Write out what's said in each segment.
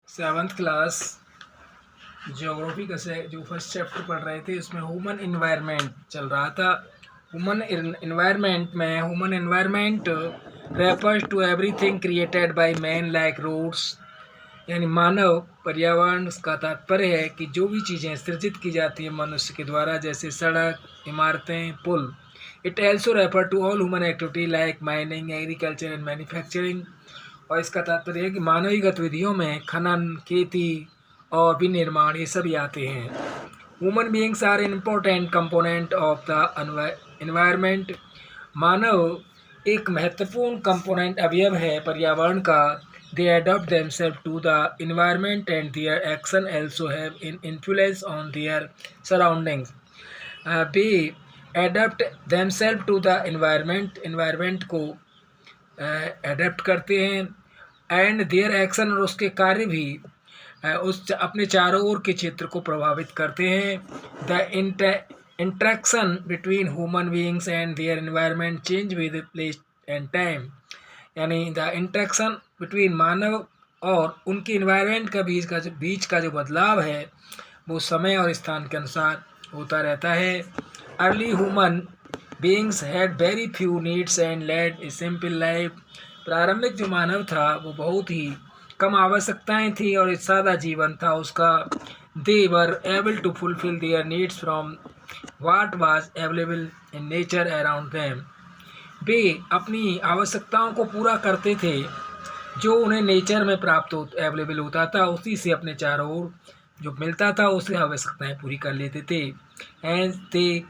Seventh class geography का से जो फर्स्ट चैप्टर पढ़ रहे थे उसमें ह्यूमन इन्वायरमेंट चल रहा था। Human environment refers to everything created by man like roads, यानी मानव पर्यावरण का तात्पर्य है कि जो भी चीज़ें सृजित की जाती है मनुष्य के द्वारा, जैसे सड़क, इमारतें, पुल। It also refer to all human activity like mining, agriculture and manufacturing. और इसका तात्पर्य है कि मानवीय गतिविधियों में खनन, खेती और विनिर्माण ये सभी आते हैं। Human beings are an important component of the environment. मानव एक महत्वपूर्ण कंपोनेंट अवयव है पर्यावरण का। They adapt themselves to the environment and their action also have an influence on their surroundings. Way adapt themselves to the environment को adapt करते हैं, and their action और उसके कार्य भी उस अपने चारों ओर के क्षेत्र को प्रभावित करते हैं। The interaction between human beings and their environment change with place and time, यानी द इंटरेक्शन बिटवीन मानव और उनके इन्वायरमेंट का बीच का जो बदलाव है वो समय और स्थान के अनुसार होता रहता है। Early human beings had very few needs and led a simple life. प्रारंभिक जो मानव था वो बहुत ही कम आवश्यकताएं थी और एक सादा जीवन था उसका। They were able to fulfil their needs from what was available in nature around them. वे अपनी आवश्यकताओं को पूरा करते थे जो उन्हें नेचर में प्राप्त अवेलेबल होता था, उसी से अपने चारों ओर जो मिलता था उससे आवश्यकताएं पूरी कर लेते थे। And they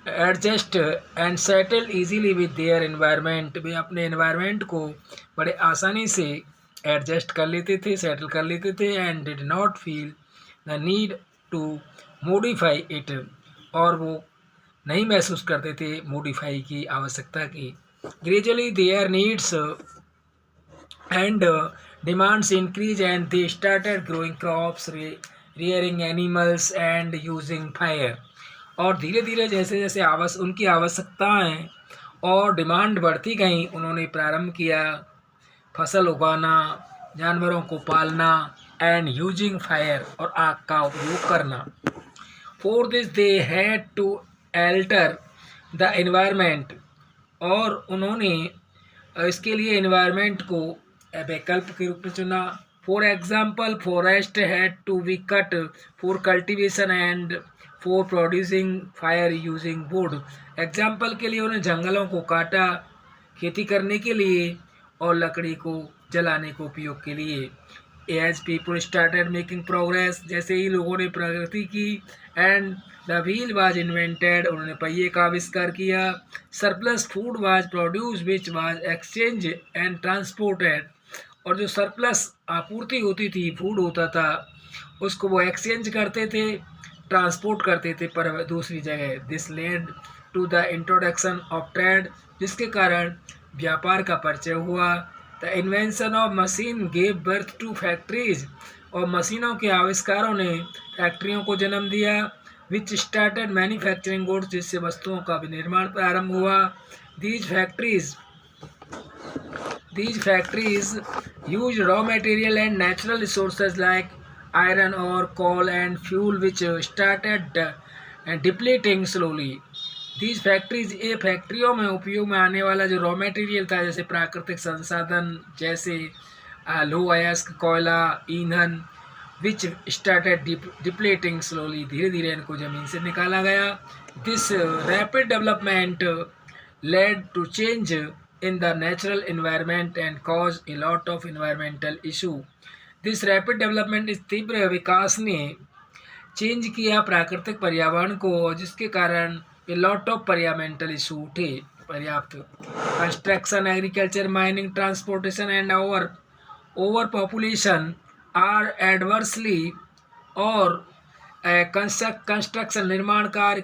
adjust and settle easily with their environment. वे अपने एनवायरनमेंट को बड़े आसानी से एडजस्ट कर लेते थे, सेटल कर लेते थे। And did not feel the need to modify it, और वो नहीं महसूस करते थे मॉडिफाई की आवश्यकता की। Gradually there needs and demands increase and they started growing crops, rearing animals and using fire. और धीरे धीरे जैसे जैसे उनकी आवश्यकताएं और डिमांड बढ़ती गई, उन्होंने प्रारंभ किया फसल उगाना, जानवरों को पालना, एंड यूजिंग फायर और आग का उपयोग करना। For this they had to alter the environment, और उन्होंने इसके लिए एनवायरनमेंट को वैकल्प के रूप में चुना। For example, forest had to be cut for cultivation and for producing fire using wood. Example के लिए उन्हें जंगलों को काटा खेती करने के लिए और लकड़ी को जलाने को उपयोग के लिए। As people started making progress, जैसे ही लोगों ने प्रगति की, and the wheel was invented, उन्होंने पहिए का आविष्कार किया। Surplus food was produce which was exchange and transported, और जो सरप्लस आपूर्ति होती थी, फूड होता था, उसको वो एक्सचेंज करते थे, ट्रांसपोर्ट करते थे पर दूसरी जगह। This led to the introduction of trade, जिसके कारण व्यापार का परिचय हुआ। The invention of machine gave birth to factories, और मशीनों के आविष्कारों ने फैक्ट्रियों को जन्म दिया। विच स्टार्टेड मैन्युफैक्चरिंग गुड्स, जिससे वस्तुओं का विनिर्माण प्रारंभ हुआ। These factories use raw material and natural resources like iron और coal and fuel which started depleting slowly. These factories, ये फैक्ट्रियों में उपयोग में आने वाला जो रॉ मटेरियल था, जैसे प्राकृतिक संसाधन, जैसे लोह अयस्क, कोयला, ईंधन, विच स्टार्टेड डिप्लीटिंग स्लोली, धीरे धीरे इनको जमीन से निकाला गया। This rapid development led to change in the natural environment and cause a lot of environmental issue. This rapid development, इस तीव्र विकास ने चेंज किया प्राकृतिक पर्यावरण को, जिसके कारण ए लॉट ऑफ पर्यावरणल इशू उठे पर्याप्त। Construction, agriculture, mining, transportation and over population are adversely, और कंस्ट्रक्शन निर्माण कार्य,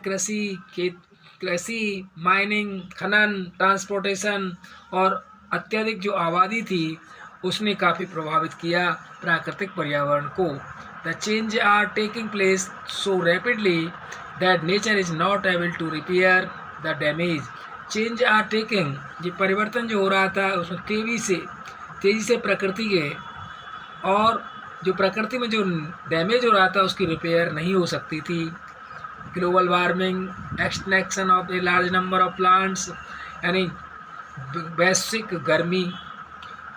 कृषि, माइनिंग, खनन, ट्रांसपोर्टेशन और अत्यधिक जो आबादी थी उसने काफ़ी प्रभावित किया प्राकृतिक पर्यावरण को। The change are taking place so rapidly that nature is not able to repair the damage. Change are taking, ये परिवर्तन जो हो रहा था उसमें तेजी से प्रकृति के और जो प्रकृति में जो डैमेज हो रहा था उसकी रिपेयर नहीं हो सकती थी। Global warming, extinction of a large number of plants, यानी वैश्विक गर्मी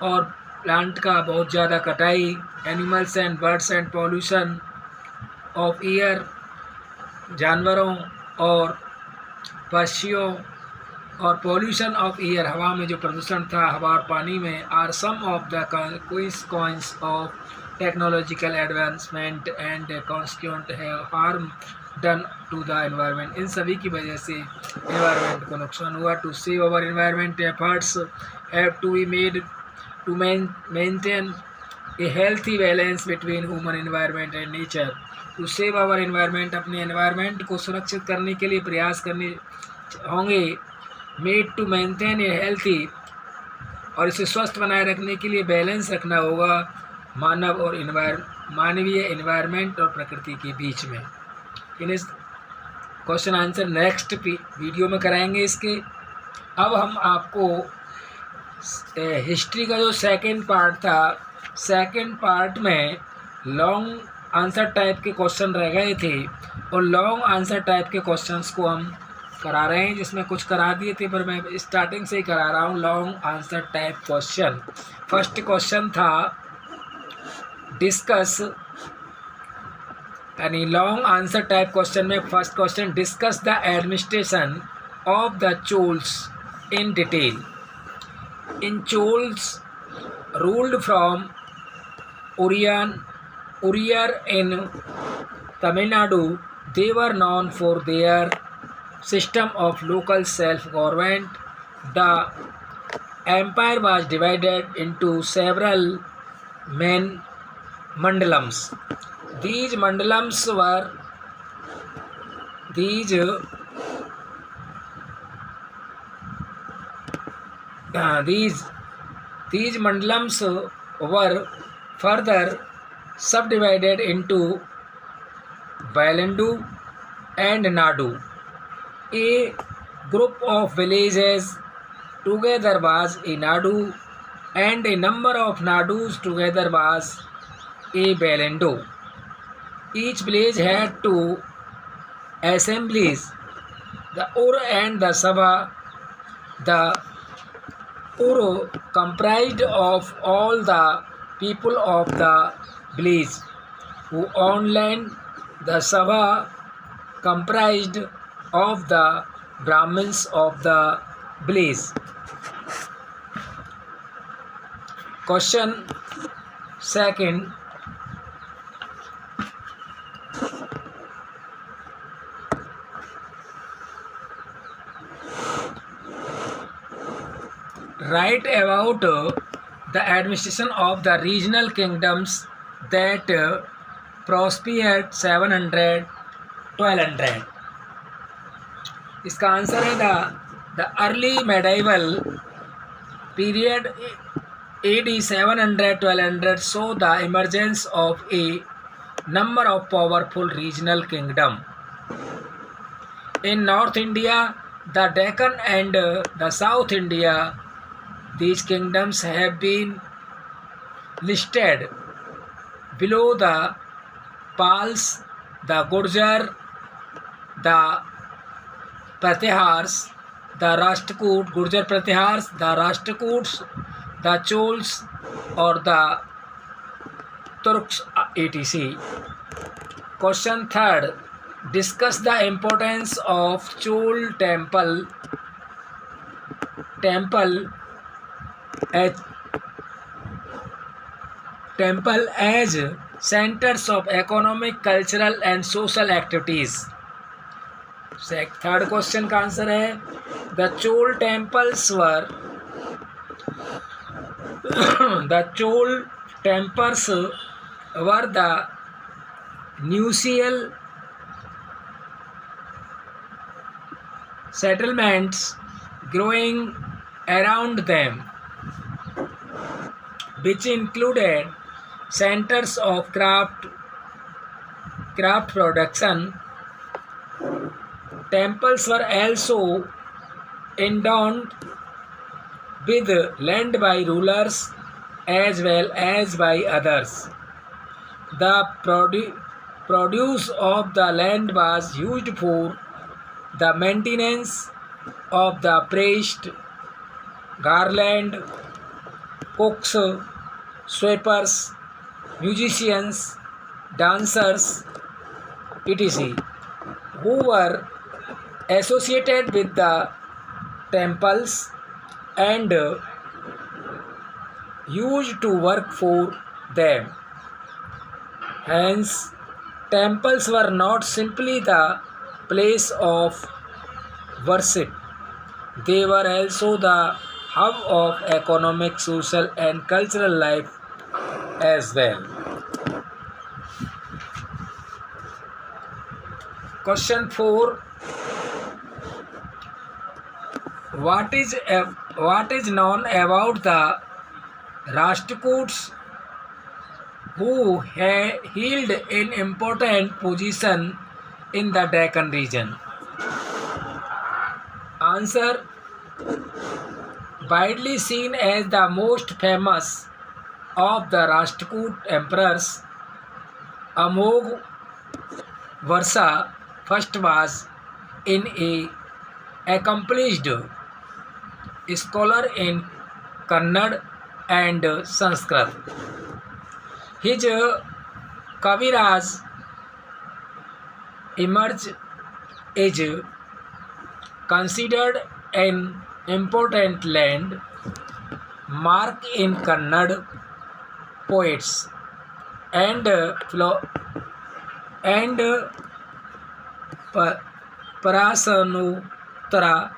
और प्लांट का बहुत ज़्यादा कटाई, animals and birds and pollution of air, जानवरों और पक्षियों और पॉल्यूशन ऑफ एयर, हवा में जो प्रदूषण था हवा और पानी में, are some of the consequences of technological advancement and consequent harm done to the environment. इन सभी की वजह से एनवायरनमेंट को नुकसान हुआ। To save our environment efforts have to be made to maintain a healthy balance between human environment and nature. To save our environment, अपने environment को सुरक्षित करने के लिए प्रयास करने होंगे। Made to maintain a healthy, और इसे स्वस्थ बनाए रखने के लिए बैलेंस रखना होगा मानव और मानवीय एनवायरनमेंट और प्रकृति के बीच में। इन क्वेश्चन आंसर नेक्स्ट वीडियो में कराएंगे इसके। अब हम आपको हिस्ट्री का जो सेकंड पार्ट था, सेकंड पार्ट में लॉन्ग आंसर टाइप के क्वेश्चन रह गए थे और लॉन्ग आंसर टाइप के क्वेश्चंस को हम करा रहे हैं, जिसमें कुछ करा दिए थे पर मैं स्टार्टिंग से ही करा रहा हूँ long answer type question. First question था डिस्कस, यानी लॉन्ग आंसर टाइप क्वेश्चन में first question, discuss the administration of the Cholas in detail. In Cholas ruled from Uriyar in Tamil Nadu. They were known for their system of local self-government. The empire was divided into several main mandalams. These mandalams were these mandalams were further subdivided into Valendu and Nadu. A group of villages together was a Nadu and a number of Nadus together was a Valendu. Each village had two assemblies, the Ur and the Sabha. The Ur comprised of all the people of the village who owned land. The Sabha comprised of the Brahmins of the village. Question second, write about the administration of the regional kingdoms that prospered 700-1200. इसका answer है the early medieval period AD 700-1200 saw the emergence of a number of powerful regional kingdom. In North India, the Deccan and the South India, these kingdoms have been listed below: the Pals, the Gurjar, the Pratihars, the Rashtrakoot, Gurjar Pratihars, the Rashtrakuts, the Chols or the Turks, etc. Question third, discuss the importance of Chol temple as centers of economic, cultural and social activities. Third question का answer है the Chola temples were the nuclear settlements growing around them, which included centers of craft production. Temples were also endowed with land by rulers as well as by others. The produce of the land was used for the maintenance of the priest, garland, cooks, sweepers, musicians, dancers, etc., who were associated with the temples and used to work for them. Hence, temples were not simply the place of worship, they were also the hub of economic, social, and cultural life as well. Question 4. What is known about the Rashtrakuts who held an important position in the Deccan region? Answer. Widely seen as the most famous of the Rashtrakud emperors, Amogh Varsa first was an accomplished scholar in Kannada and Sanskrit. His Kaviraj emerged as considered an important landmark in Kannada poets and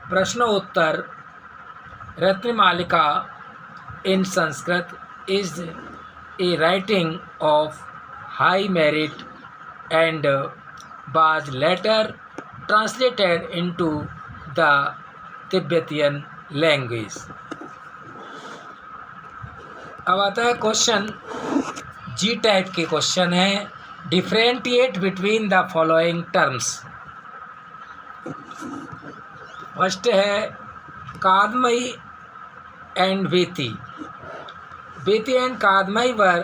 Prashnottar Ratnamalika in Sanskrit is a writing of high merit and was later translated into the Tibetan language. अब आता है question, G type के question है. Differentiate between the following terms. First है kadamai and vetti. Vetti and kadamai were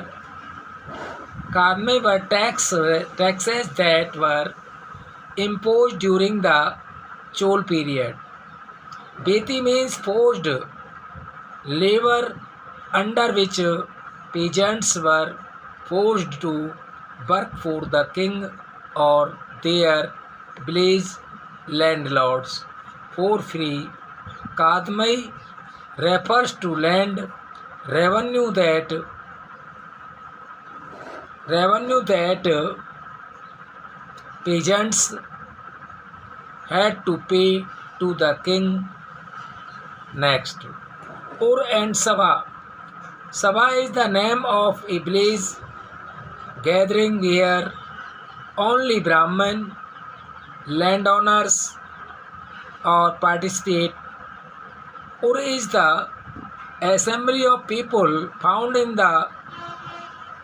taxes that were imposed during the Chol period. Veti means forced labor under which peasants were forced to work for the king or their village landlords for free. Kadmai refers to land revenue that peasants had to pay to the king. Next, Ur and Sabha. Sabha is the name of a village gathering where only Brahman landowners or participate. Ur is the assembly of people found in the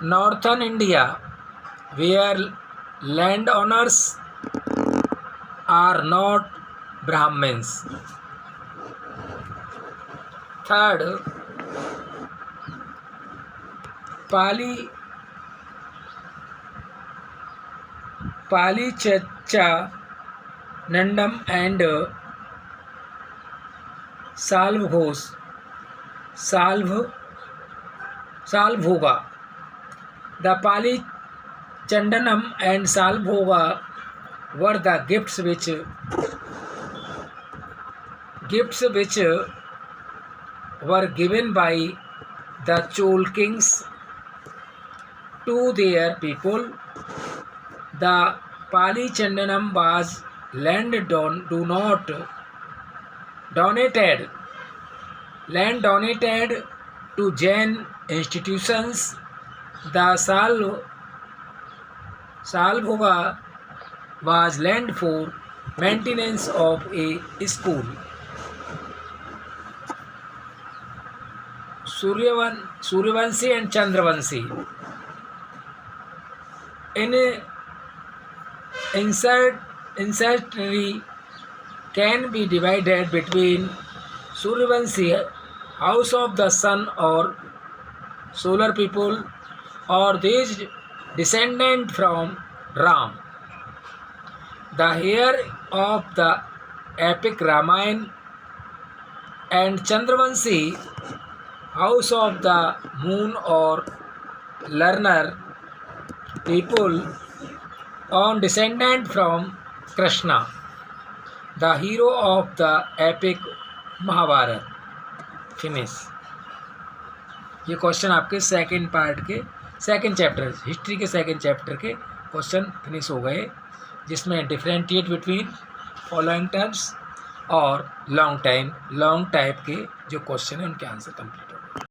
northern India where landowners are not Brahmins. Third, Pali Chacha Nandam and Salbhoga. The Pali Chandanam and Salbhoga were the gifts which were given by the Chol kings to their people. The Pali Chandanam was land donated to Jain institutions. The Salbhoga was land for maintenance of a school. Suryavanshi and Chandravanshi. In ancestry can be divided between Suryavanshi, house of the sun or solar people, or these descendant from Ram. The heir of the epic Ramayana and Chandravanshi, house of the moon or learner people, on descendant from Krishna, the hero of the epic Mahabharata. Finish. ये question आपके second part के second chapter, history के second chapter के question finish हो गए, जिसमें differentiate between following terms और long type के जो क्वेश्चन है उनके आंसर कंप्लीट हो